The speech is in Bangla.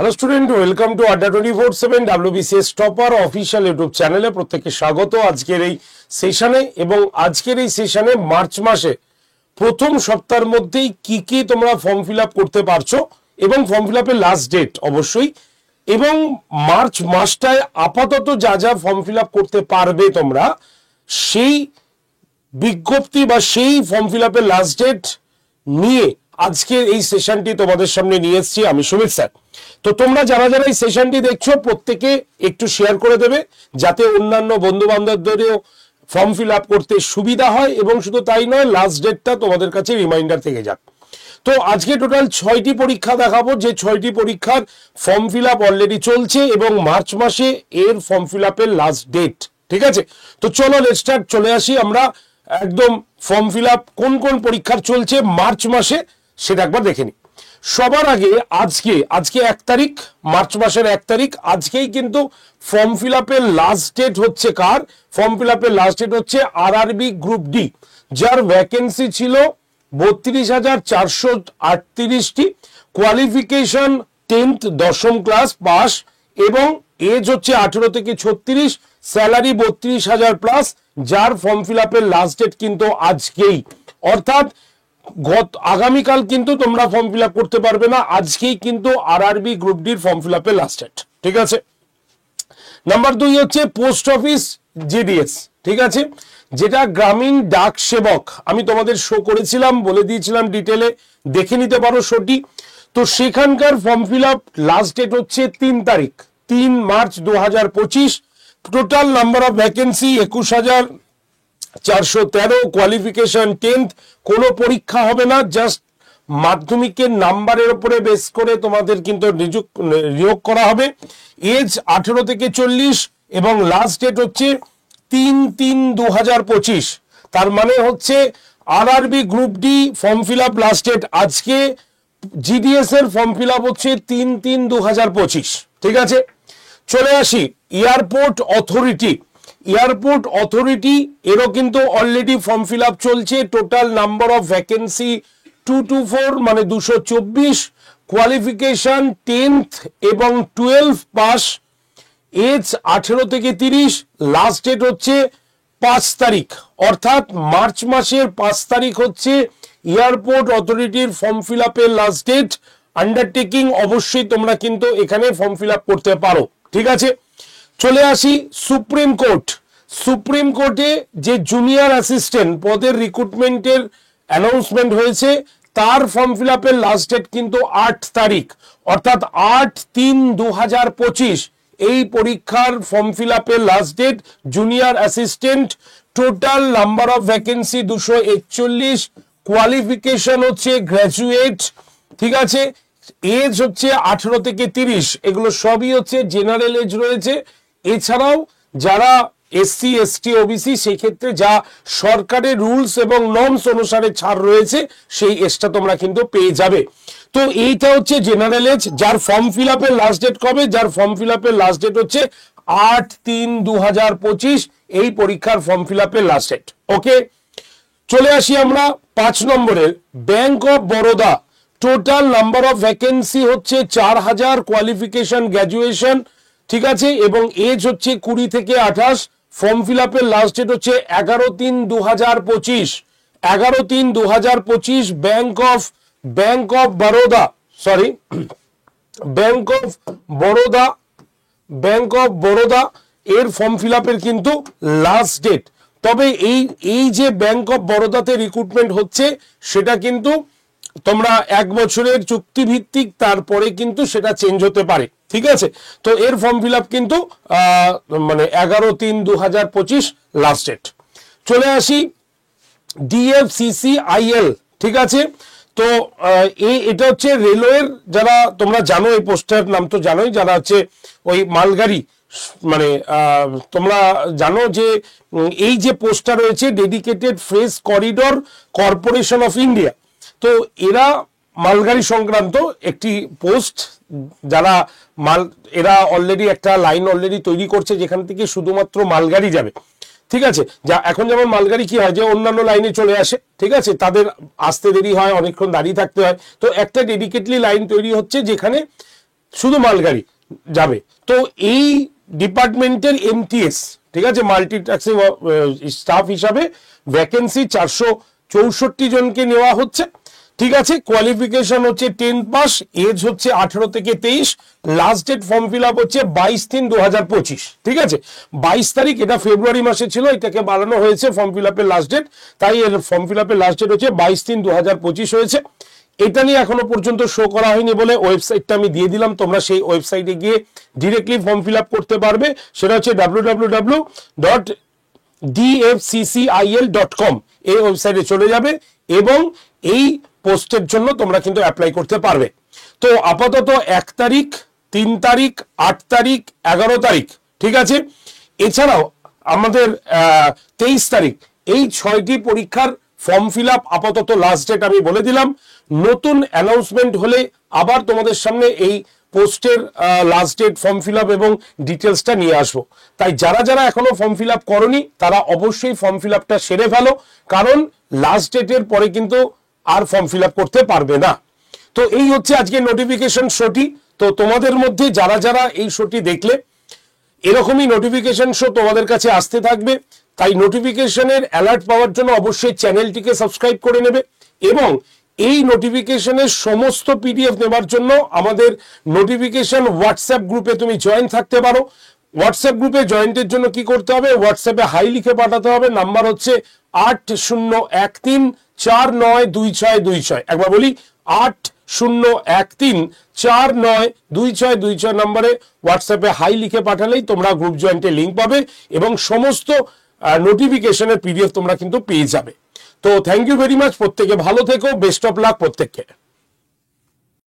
হ্যালো স্টুডেন্ট, ওয়েলকাম টু আড্ডা 24/7 WBCS টপার অফিসিয়াল ইউটিউব চ্যানেলে প্রত্যেককে স্বাগত আজকের এই সেশনে। এবং আজকের এই সেশনে মার্চ মাসে প্রথম সপ্তাহের মধ্যেই কি কি তোমরা ফর্ম ফিল আপ করতে পারছো এবং ফর্ম ফিল আপের লাস্ট ডেট অবশ্যই, এবং মার্চ মাসটায় আপাতত যা যা ফর্ম ফিল আপ করতে পারবে তোমরা সেই বিজ্ঞপ্তি বা সেই ফর্ম ফিল আপের লাস্ট ডেট নিয়ে আজকের এই সেশনটি তোমাদের সামনে নিয়ে এসেছি আমি সুমিত স্যার। তো তোমরা যারা যারা এই সেশনটি দেখছো প্রত্যেকে একটু শেয়ার করে দেবে যাতে অন্যান্য বন্ধু বান্ধবদেরও ফর্ম ফিল আপ করতে সুবিধা হয়, এবং শুধু তাই নয় লাস্ট ডেটটা তোমাদের কাছে রিমাইন্ডার থেকে যাক। তো আজকে টোটাল 6টি পরীক্ষা দেখাবো, যে 6টি পরীক্ষার ফর্ম ফিল আপ অলরেডি চলছে এবং মার্চ মাসে এর ফর্ম ফিল আপের লাস্ট ডেট। ঠিক আছে, তো চলো লেটস স্টার্ট। চলে আসি আমরা একদম ফর্ম ফিল আপ কোন কোন পরীক্ষার চলছে মার্চ মাসে সেটা একবার দেখে নিই। সবার আগে আজকে 1 তারিখ, মার্চ মাসের 1 তারিখ, আজকেই কিন্তু ফর্ম ফিল আপের লাস্ট ডেট হচ্ছে কার? ফর্ম ফিল আপের লাস্ট ডেট হচ্ছে আরআরবি গ্রুপ ডি, যার ভ্যাকেন্সি ছিল 32,438টি, কোয়ালিফিকেশন 10th দশম ক্লাস পাস, এবং এজ হচ্ছে 18 থেকে 36, স্যালারি 32,000 প্লাস, যার ফর্ম ফিল আপের লাস্ট ডেট কিন্তু আজকেই, অর্থাৎ আগামীকাল কিন্তু তোমরা ফর্ম ফিল আপ করতে পারবে না, আজকেই কিন্তু আরআরবি গ্রুপ ডির ফর্ম ফিল আপের লাস্ট ডেট। ঠিক আছে, নাম্বার 2 হচ্ছে পোস্ট অফিস জিডিএস। ঠিক আছে, যেটা গ্রামীণ ডাক সেবক, আমি তোমাদের শো করেছিলাম, বলে দিয়েছিলাম ডিটেলে, দেখে নিতে পারো শোটি। তো সেখানকার form fill up last date হচ্ছে 3 তারিখ, 3 March 2025। Total number of vacancy 21,413, qualification 10th, কোনো পরীক্ষা হবে না, জাস্ট মাধ্যমিকের নাম্বারের উপরে বেস করে তোমাদের কিন্তু নিয়োগ করা হবে। এজ 18 থেকে 40 এবং লাস্ট ডেট হচ্ছে 3/3/2025। তার মানে হচ্ছে RRB group D form fill up last date আজকে, জিডিএস এর ফর্ম ফিল আপ হচ্ছে 3/3/2025। ঠিক আছে, চলে আসি এয়ারপোর্ট অথরিটি। এয়ারপোর্ট অথরিটি এরও কিন্তু অলরেডি ফর্ম ফিল আপ চলছে। টোটাল নাম্বার অফ ভ্যাকেন্সি 224, মানে 224, কোয়ালিফিকেশন 10th এবং 12 পাস, এজ 18 থেকে 30, লাস্ট ডেট হচ্ছে 5 তারিখ, অর্থাৎ মার্চ মাসের 5 তারিখ হচ্ছে এয়ারপোর্ট অথরিটির ফর্ম ফিল আপের লাস্ট ডেট। আন্ডারটেকিং অবশ্যই তোমরা কিন্তু এখানে ফর্ম ফিল আপ করতে পারো। ঠিক আছে, চলে আসি সুপ্রিম কোর্ট। সুপ্রিম কোর্টে যে জুনিয়র অ্যাসিস্ট্যান্ট পদের রিক্রুটমেন্টের অ্যানাউন্সমেন্ট হয়েছে, তার ফর্ম ফিল আপের লাস্ট ডেট কিন্তু 8 তারিখ, অর্থাৎ 8/3/2025 এই পরীক্ষার ফর্ম ফিল আপের last date. Junior assistant, total number of vacancy 241, qualification হচ্ছে গ্র্যাজুয়েট। ঠিক আছে, এজ হচ্ছে 18 থেকে 30, এগুলো সবই হচ্ছে জেনারেল এজ রয়েছে। এছাড়াও যারা এসসি এসটি ওবিসি সেই ক্ষেত্রে যা সরকারের রুলস এবং নর্মস অনুসারে ছাড় রয়েছে সেই এজটা তোমরা কিন্তু পেয়ে যাবে। তো এইটা হচ্ছে জেনারেল এজ, যার ফর্ম ফিল আপের লাস্ট ডেট কবে? যার ফর্ম ফিল আপের লাস্ট ডেট হচ্ছে 8/3/2025, এই পরীক্ষার ফর্ম ফিল আপের লাস্ট ডেট। ওকে, চলে আসি আমরা 5 নম্বরের bank of Baroda. Total number of vacancy হচ্ছে 4000, কোয়ালিফিকেশন গ্র্যাজুয়েশন। ঠিক আছে, এবং এজ হচ্ছে 20 থেকে 28, ফর্ম ফিল আপের লাস্ট ডেট হচ্ছে 11/3/2025। 11/3/2025 bank of Baroda, sorry bank of Baroda এর ফর্ম ফিল আপের কিন্তু লাস্ট ডেট। তবে এই যে ব্যাংক অফ বরোদাতে রিক্রুটমেন্ট হচ্ছে সেটা কিন্তু তোমরা 1 বছরের চুক্তিভিত্তিক, তারপরে কিন্তু সেটা চেঞ্জ হতে পারে। ঠিক আছে, তো এর ফর্ম ফিল আপ কিন্তু মানে 11/3/2025 লাস্ট ডেট। চলে আসি DFCCIL। ঠিক আছে, তো এটা হচ্ছে রেলওয়ের, যারা তোমরা জানো এই পোস্টের নাম তো জানোই, যারা হচ্ছে ওই মালগাড়ি, মানে তোমরা জানো যে এই যে পোস্টটা রয়েছে dedicated freight corridor corporation of India, তো এরা মালগাড়ি সংক্রান্ত একটি পোস্ট, যারা এরা অলরেডি একটা লাইন অলরেডি তৈরি করছে যেখান থেকে শুধুমাত্র মালগাড়ি যাবে। ঠিক আছে, যা এখন যেমন মালগাড়ি কি হয় যে অন্যান্য লাইনে চলে আসে, ঠিক আছে, তাদের আসতে দেরি হয়, অনেকক্ষণ দাঁড়িয়ে থাকতে হয়, তো একটা ডেডিকেটলি লাইন তৈরি হচ্ছে যেখানে শুধু মালগাড়ি যাবে। তো এই ডিপার্টমেন্টের এমটিএস, ঠিক আছে, মাল্টিটাস্কিং স্টাফ হিসাবে ভ্যাকেন্সি 464 জনকে নেওয়া হচ্ছে, ঠিক আছে। কোয়ালিফিকেশন হচ্ছে 10 পাস, এজ হচ্ছে 18 থেকে 23, last date form fill up হচ্ছে 22/3/2025, ঠিক আছে। 22 তারিখ, এটা ফেব্রুয়ারি মাসে ছিল, এটাকে বাড়ানো হয়েছে ফর্ম ফিল আপের লাস্ট ডেট, তাই এর ফর্ম ফিল আপের লাস্ট ডেট হচ্ছে 22/3/2025 হয়েছে। এটা নিয়ে এখনো পর্যন্ত শো করা হয়নি বলে ওয়েবসাইটটা আমি দিয়ে দিলাম, তোমরা সেই ওয়েবসাইটে গিয়ে ডিরেক্টলি ফর্ম ফিল আপ করতে পারবে। সেটা হচ্ছে www.dfccil.com, এই ওয়েবসাইটে চলে যাবে এবং এই পোস্টের জন্য তোমরা কিন্তু অ্যাপ্লাই করতে পারবে। তো আপাতত 1 তারিখ, 3 তারিখ, 8 তারিখ, 11 তারিখ, ঠিক আছে। এছাড়াও আমাদের 23 তারিখ, এই 6টি পরীক্ষার ফর্ম ফিল আপ আপাতত লাস্ট ডেট আমি বলে দিলাম। নতুন অ্যানাউন্সমেন্ট হলে আবার তোমাদের সামনে এই পোস্টের last date, form fill up এবং ডিটেলসটা নিয়ে আসবো। তাই যারা যারা এখনো ফর্ম ফিল আপ করনি তারা অবশ্যই ফর্ম ফিল আপটা সেরে ফেলো, কারণ লাস্ট ডেটের পরে কিন্তু আর ফর্ম ফিল আপ করতে পারবে না। তো এই হচ্ছে আজকে নোটিফিকেশন শোটি। তো তোমাদের মধ্যে যারা যারা এই শোটি দেখলে, এরকমই নোটিফিকেশন শো তোমাদের কাছে আসতে থাকবে। তাই নোটিফিকেশনের অ্যালার্ট পাওয়ার জন্য অবশ্যই চ্যানেলটিকে সাবস্ক্রাইব করে নেবে এবং এই নোটিফিকেশনের সমস্ত পিডিএফ নেবার জন্য আমাদের নোটিফিকেশন হোয়াটসঅ্যাপ গ্রুপে তুমি জয়েন থাকতে পারো। হোয়াটসঅ্যাপ গ্রুপে জয়েন্টের জন্য কি করতে হবে, হোয়াটসঅ্যাপে হাই লিখে পাঠাতে হবে। নাম্বার হচ্ছে 8013492626। একবার বলি, 8013492626 নম্বরে হোয়াটসঅ্যাপে হাই লিখে পাঠালেই তোমরা গ্রুপ জয়েন্টের লিঙ্ক পাবে এবং সমস্ত নোটিফিকেশনের পিডিএফ তোমরা কিন্তু পেয়ে যাবে। তো থ্যাংক ইউ ভেরি মাচ, প্রত্যেকে ভালো থেকো, বেস্ট অফ লাক প্রত্যেককে।